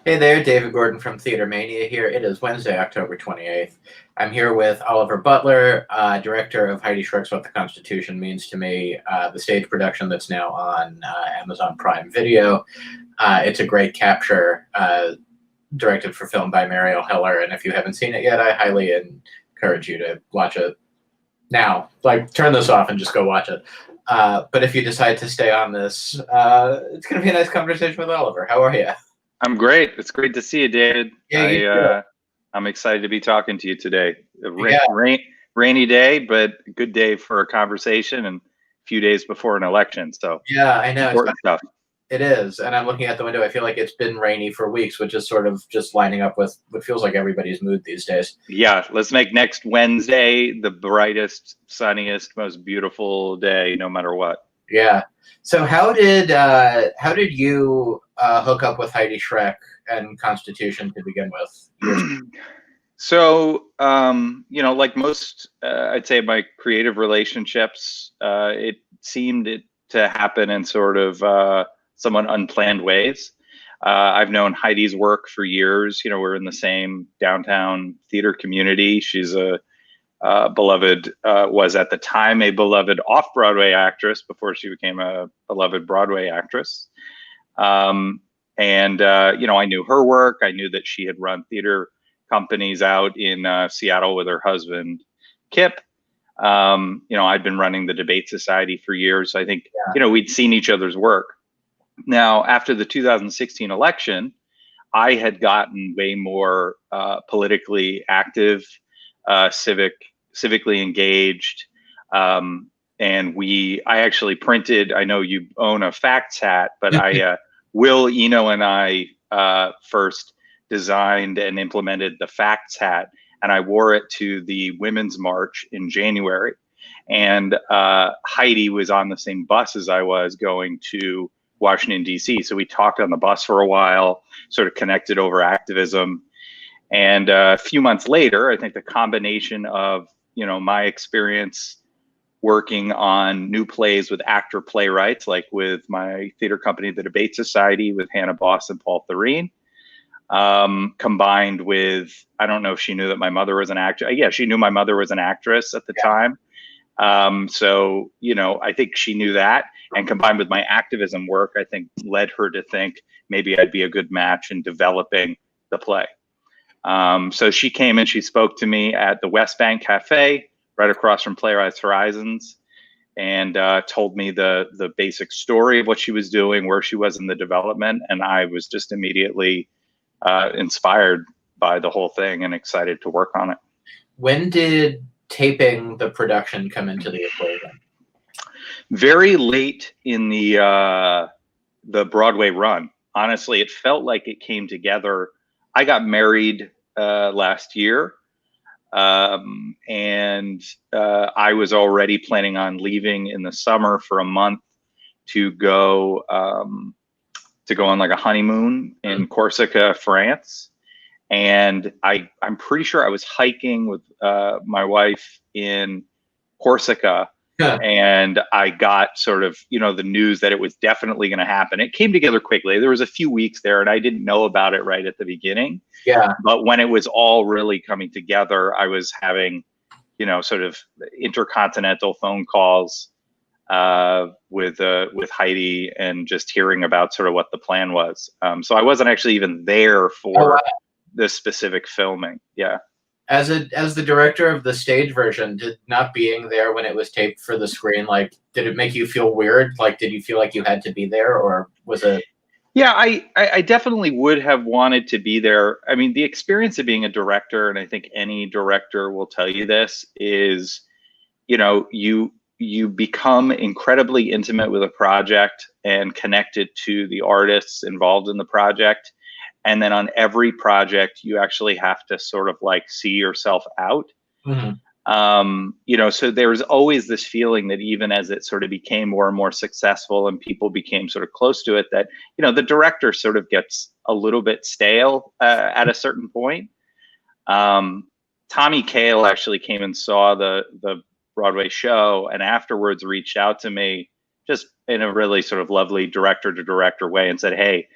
Hey there, David Gordon from TheaterMania here. It is Wednesday, October 28th. I'm here with Oliver Butler, director of Heidi Shrek's What the Constitution Means to Me, the stage production that's now on Amazon Prime Video. It's a great capture, directed for film by Mariel Heller, and if you haven't seen it yet, I highly encourage you to watch it now. Like, turn this off and just go watch it. But if you decide to stay on this, it's going to be a nice conversation with Oliver. How are you? I'm great. It's great to see you, David. Yeah, I'm excited to be talking to you today. Yeah. Rainy day, but a good day for a conversation and a few days before an election. So yeah, I know. Important stuff. It is. And I'm looking at the window. I feel like it's been rainy for weeks, which is sort of just lining up with what feels like everybody's mood these days. Yeah, let's make next Wednesday the brightest, sunniest, most beautiful day, no matter what. Yeah. So how did you hook up with Heidi Shrek and Constitution to begin with? So, like most, I'd say my creative relationships, it seemed to happen in sort of somewhat unplanned ways. I've known Heidi's work for years. We're in the same downtown theater community. She's a beloved, was at the time a beloved off-Broadway actress before she became a beloved Broadway actress. I knew her work. I knew that she had run theater companies out in Seattle with her husband, Kip. I'd been running the Debate Society for years. So I think, we'd seen each other's work. Now, after the 2016 election, I had gotten way more politically active, civically engaged. I actually printed, I know you own a facts hat, but Will Eno and I first designed and implemented the facts hat, and I wore it to the Women's March in January. And Heidi was on the same bus as I was going to Washington, D.C. So we talked on the bus for a while, sort of connected over activism. And a few months later, I think the combination of, my experience working on new plays with actor playwrights, like with my theater company, the Debate Society, with Hannah Boss and Paul Thureen, combined with, I don't know if she knew that my mother was an actress. Yeah, she knew my mother was an actress at the time. So, I think she knew that, and combined with my activism work, I think led her to think maybe I'd be a good match in developing the play. So she came and she spoke to me at the West Bank Cafe, right across from Playwrights Horizons, and told me the basic story of what she was doing, where she was in the development. And I was just immediately inspired by the whole thing and excited to work on it. When did taping the production come into the equation? Very late in the Broadway run. Honestly, it felt like it came together. I got married last year, and I was already planning on leaving in the summer for a month to go on like a honeymoon in Corsica, France. And I'm pretty sure I was hiking with my wife in Corsica. And I got sort of, the news that it was definitely going to happen. It came together quickly. There was a few weeks there, and I didn't know about it right at the beginning. Yeah. But when it was all really coming together, I was having, sort of intercontinental phone calls with Heidi, and just hearing about sort of what the plan was. So I wasn't actually even there for this specific filming. Yeah. As the director of the stage version, did not being there when it was taped for the screen, like, did it make you feel weird? Like, did you feel like you had to be there, or was it? Yeah, I definitely would have wanted to be there. I mean, the experience of being a director, and I think any director will tell you this, is, you become incredibly intimate with a project and connected to the artists involved in the project. And then on every project, you actually have to sort of like see yourself out. Mm-hmm. So there's always this feeling that even as it sort of became more and more successful and people became sort of close to it, that, the director sort of gets a little bit stale at a certain point. Tommy Kail actually came and saw the Broadway show, and afterwards reached out to me just in a really sort of lovely director to director way and said, hey,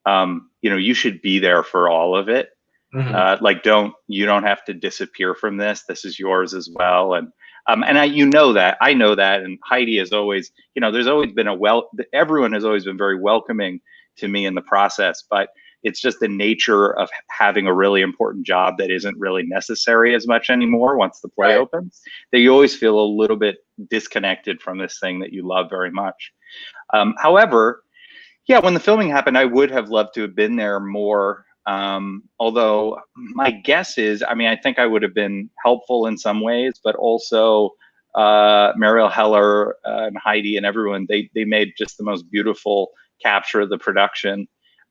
you should be there for all of it. Like, you don't have to disappear from this. This is yours as well. And I know that. And Heidi has always, there's always been everyone has always been very welcoming to me in the process, but it's just the nature of having a really important job that isn't really necessary as much anymore once the play opens, that you always feel a little bit disconnected from this thing that you love very much. However, yeah, when the filming happened, I would have loved to have been there more. Although my guess is, I think I would have been helpful in some ways, but also Mariel Heller and Heidi and everyone, they made just the most beautiful capture of the production.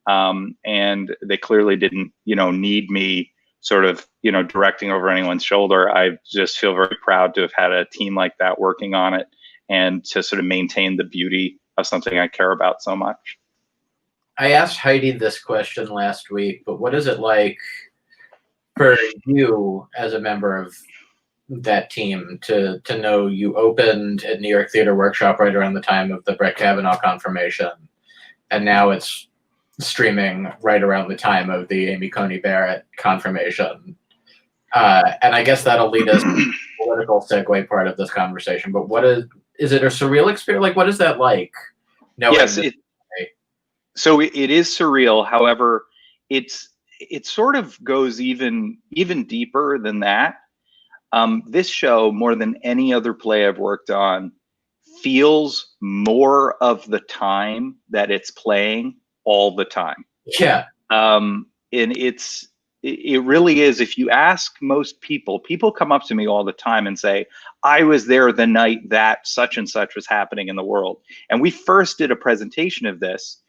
And they clearly didn't, need me sort of, directing over anyone's shoulder. I just feel very proud to have had a team like that working on it and to sort of maintain the beauty of something I care about so much. I asked Heidi this question last week, but what is it like for you as a member of that team to know you opened at New York Theater Workshop right around the time of the Brett Kavanaugh confirmation, and now it's streaming right around the time of the Amy Coney Barrett confirmation? And I guess that'll lead us to the political segue part of this conversation, but is it a surreal experience? Like, what is that like? Yes, so it is surreal. However, it sort of goes even deeper than that. This show, more than any other play I've worked on, feels more of the time that it's playing all the time. Yeah. And it really is. If you ask most people come up to me all the time and say, I was there the night that such and such was happening in the world. And we first did a presentation of this,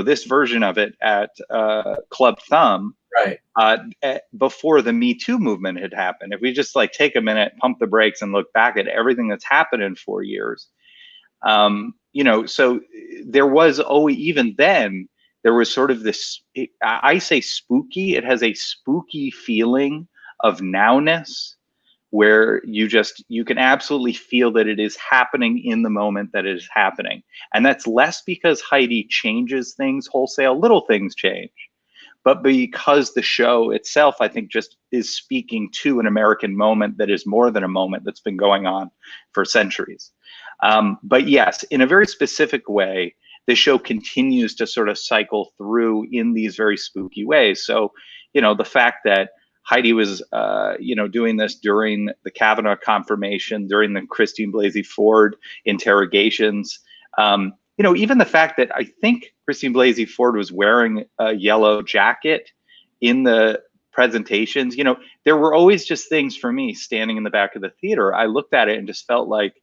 this version of it at Club Thumb, before the Me Too movement had happened. If we just take a minute, pump the brakes, and look back at everything that's happened in 4 years, so there was even then there was sort of this, I say spooky. It has a spooky feeling of nowness, where you can absolutely feel that it is happening in the moment that it is happening. And that's less because Heidi changes things wholesale, little things change, but because the show itself, I think, just is speaking to an American moment that is more than a moment that's been going on for centuries. But yes, in a very specific way, the show continues to sort of cycle through in these very spooky ways. So, the fact that Heidi was, doing this during the Kavanaugh confirmation, during the Christine Blasey Ford interrogations, even the fact that I think Christine Blasey Ford was wearing a yellow jacket in the presentations, there were always just things for me standing in the back of the theater. I looked at it and just felt like,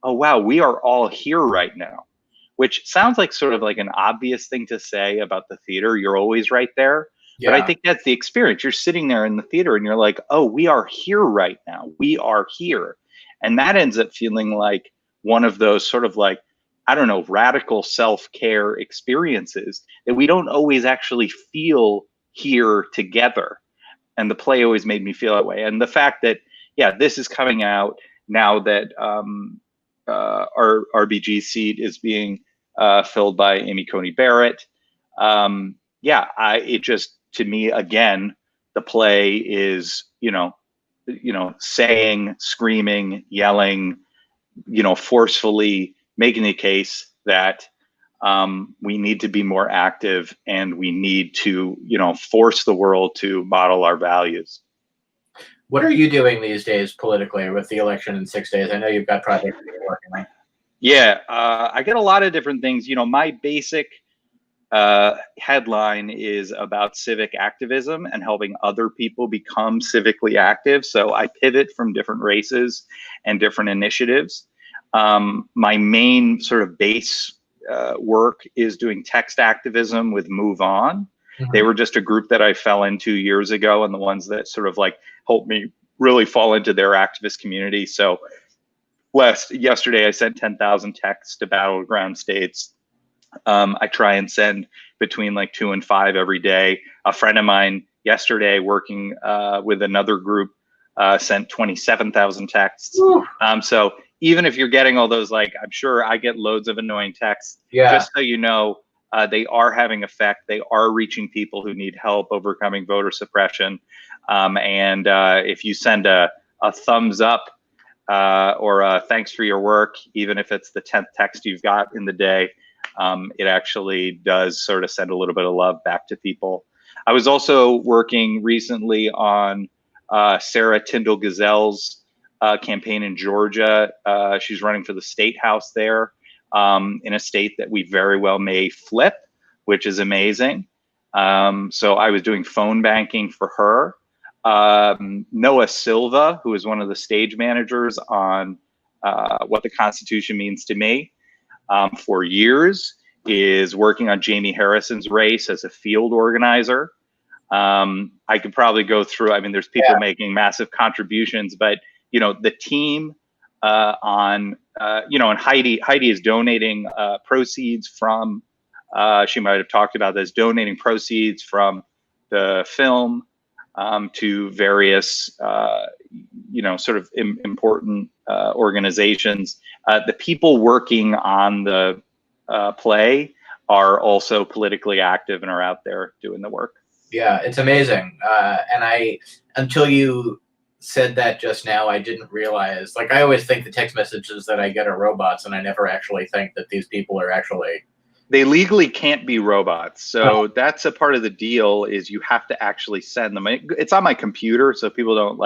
oh, wow, we are all here right now, which sounds like sort of like an obvious thing to say about the theater. You're always right there. Yeah. But I think that's the experience. You're sitting there in the theater and you're like, oh, we are here right now. We are here. And that ends up feeling like one of those sort of radical self-care experiences that we don't always actually feel here together. And the play always made me feel that way. And the fact that, this is coming out now that our RBG seat is being filled by Amy Coney Barrett. It just, to me, again, the play is, saying, screaming, yelling, forcefully making the case that we need to be more active and we need to, force the world to model our values. What are you doing these days politically with the election in 6 days? I know you've got projects that you're working on. Yeah, I get a lot of different things. My basic headline is about civic activism and helping other people become civically active. So I pivot from different races and different initiatives. My main sort of base work is doing text activism with Move On. Mm-hmm. They were just a group that I fell into years ago, and the ones that sort of helped me really fall into their activist community. So yesterday I sent 10,000 texts to battleground states. I try and send between 2 and 5 every day. A friend of mine yesterday working with another group sent 27,000 texts. So even if you're getting all those, I'm sure I get loads of annoying texts. Yeah. Just so you know, They are having effect. They are reaching people who need help overcoming voter suppression. And if you send a thumbs up or a thanks for your work, even if it's the 10th text you've got in the day, it actually does sort of send a little bit of love back to people. I was also working recently on Sarah Tyndall Gazelle's campaign in Georgia. She's running for the state house there, in a state that we very well may flip, which is amazing. So I was doing phone banking for her. Noah Silva, who is one of the stage managers on What the Constitution Means to Me, for years, is working on Jamie Harrison's race as a field organizer. I could probably go through, I mean, there's people making massive contributions, but, you know, the team and Heidi is donating proceeds from, she might have talked about this, donating proceeds from the film to various, sort of important organizations. The people working on the play are also politically active and are out there doing the work. Yeah, it's amazing. And until you said that just now, I didn't realize, like, I always think the text messages that I get are robots, and I never actually think that these people are actually... They legally can't be robots. So that's a part of the deal, is you have to actually send them. It's on my computer, so people don't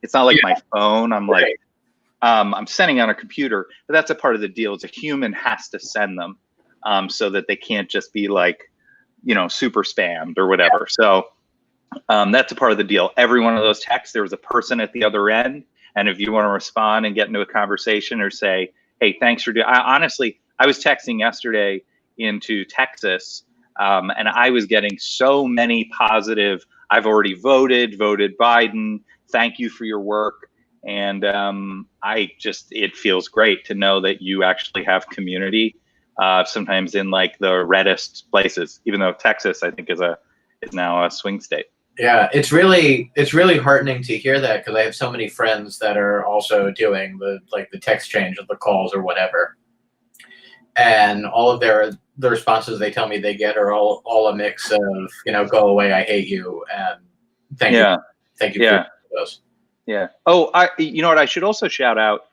it's not like my phone. I'm like, I'm sending on a computer, but that's a part of the deal. Is a human has to send them, so that they can't just be like, super spammed or whatever. So that's a part of the deal. Every one of those texts, there was a person at the other end. And if you want to respond and get into a conversation or say, hey, thanks for doing, honestly, I was texting yesterday into Texas, and I was getting so many positive, I've already voted Biden, thank you for your work. And it feels great to know that you actually have community, sometimes in like the reddest places, even though Texas, I think, is now a swing state. Yeah, it's really heartening to hear that, because I have so many friends that are also doing the text change of the calls or whatever. And all of the responses they tell me they get are all a mix of, go away, I hate you, and thank you for those. Yeah. Oh, you know what? I should also shout out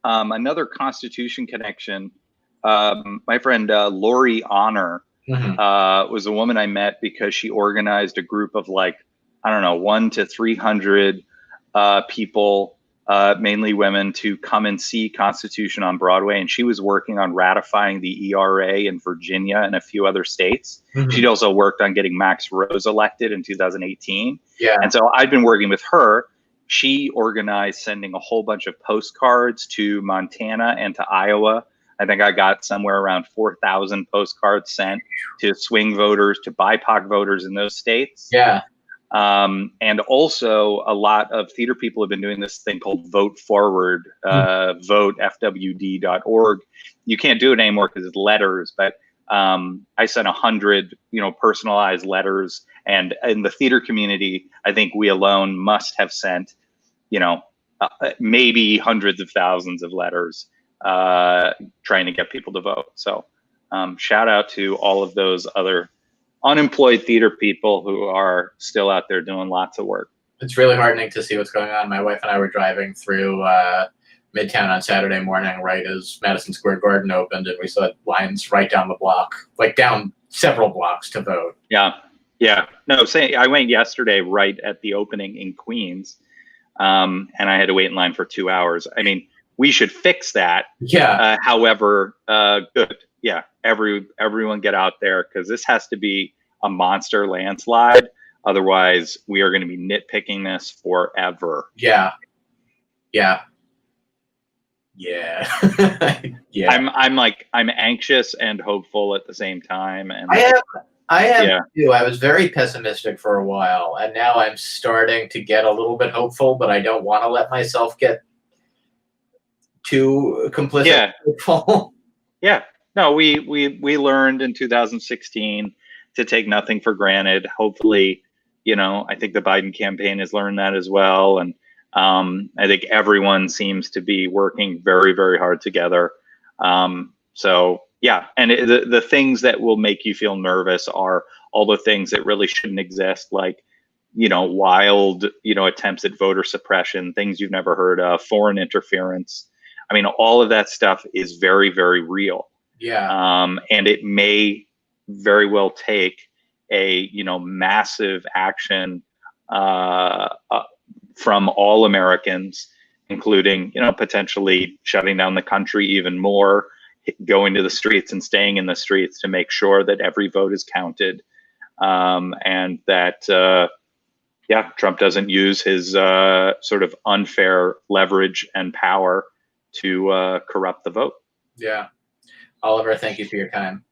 another Constitution connection. My friend Lori Honor was a woman I met because she organized a group of 100 to 300 people, mainly women, to come and see Constitution on Broadway. And she was working on ratifying the ERA in Virginia and a few other states. She'd also worked on getting Max Rose elected in 2018. Yeah. And so I'd been working with her. She organized sending a whole bunch of postcards to Montana and to Iowa. I think I got somewhere around 4,000 postcards sent to swing voters, to BIPOC voters in those states. Yeah. And also a lot of theater people have been doing this thing called Vote Forward, votefwd.org. You can't do it anymore because it's letters, but I sent 100, personalized letters. And in the theater community, I think we alone must have sent, maybe hundreds of thousands of letters trying to get people to vote. So shout out to all of those other unemployed theater people who are still out there doing lots of work. It's really heartening to see what's going on. My wife and I were driving through Midtown on Saturday morning, right as Madison Square Garden opened, and we saw lines right down the block, down several blocks to vote. Yeah. No, I went yesterday right at the opening in Queens, and I had to wait in line for 2 hours. I mean, we should fix that. Yeah. However, good. Yeah. Everyone get out there, because this has to be a monster landslide. Otherwise, we are going to be nitpicking this forever. Yeah. I'm anxious and hopeful at the same time. And I am too. I was very pessimistic for a while, and now I'm starting to get a little bit hopeful, but I don't want to let myself get too complicit. Hopeful. Yeah. No, we learned in 2016 to take nothing for granted. Hopefully, I think the Biden campaign has learned that as well. And I think everyone seems to be working very, very hard together. So Yeah, and the things that will make you feel nervous are all the things that really shouldn't exist, like, wild, attempts at voter suppression, things you've never heard of, foreign interference. I mean, all of that stuff is very, very real. Yeah. And it may very well take a, massive action from all Americans, including, potentially shutting down the country even more, going to the streets and staying in the streets to make sure that every vote is counted, and that Trump doesn't use his sort of unfair leverage and power to corrupt the vote. Yeah. Oliver, thank you for your time.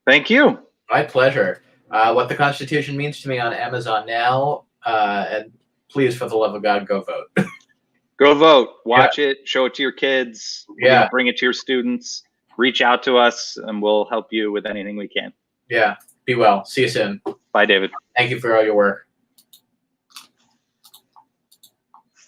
Thank you. My pleasure. What the Constitution Means to Me on Amazon now, and please, for the love of God, go vote. Go vote. Watch it. Show it to your kids. Yeah. Bring it to your students. Reach out to us, and we'll help you with anything we can. Yeah. Be well. See you soon. Bye, David. Thank you for all your work.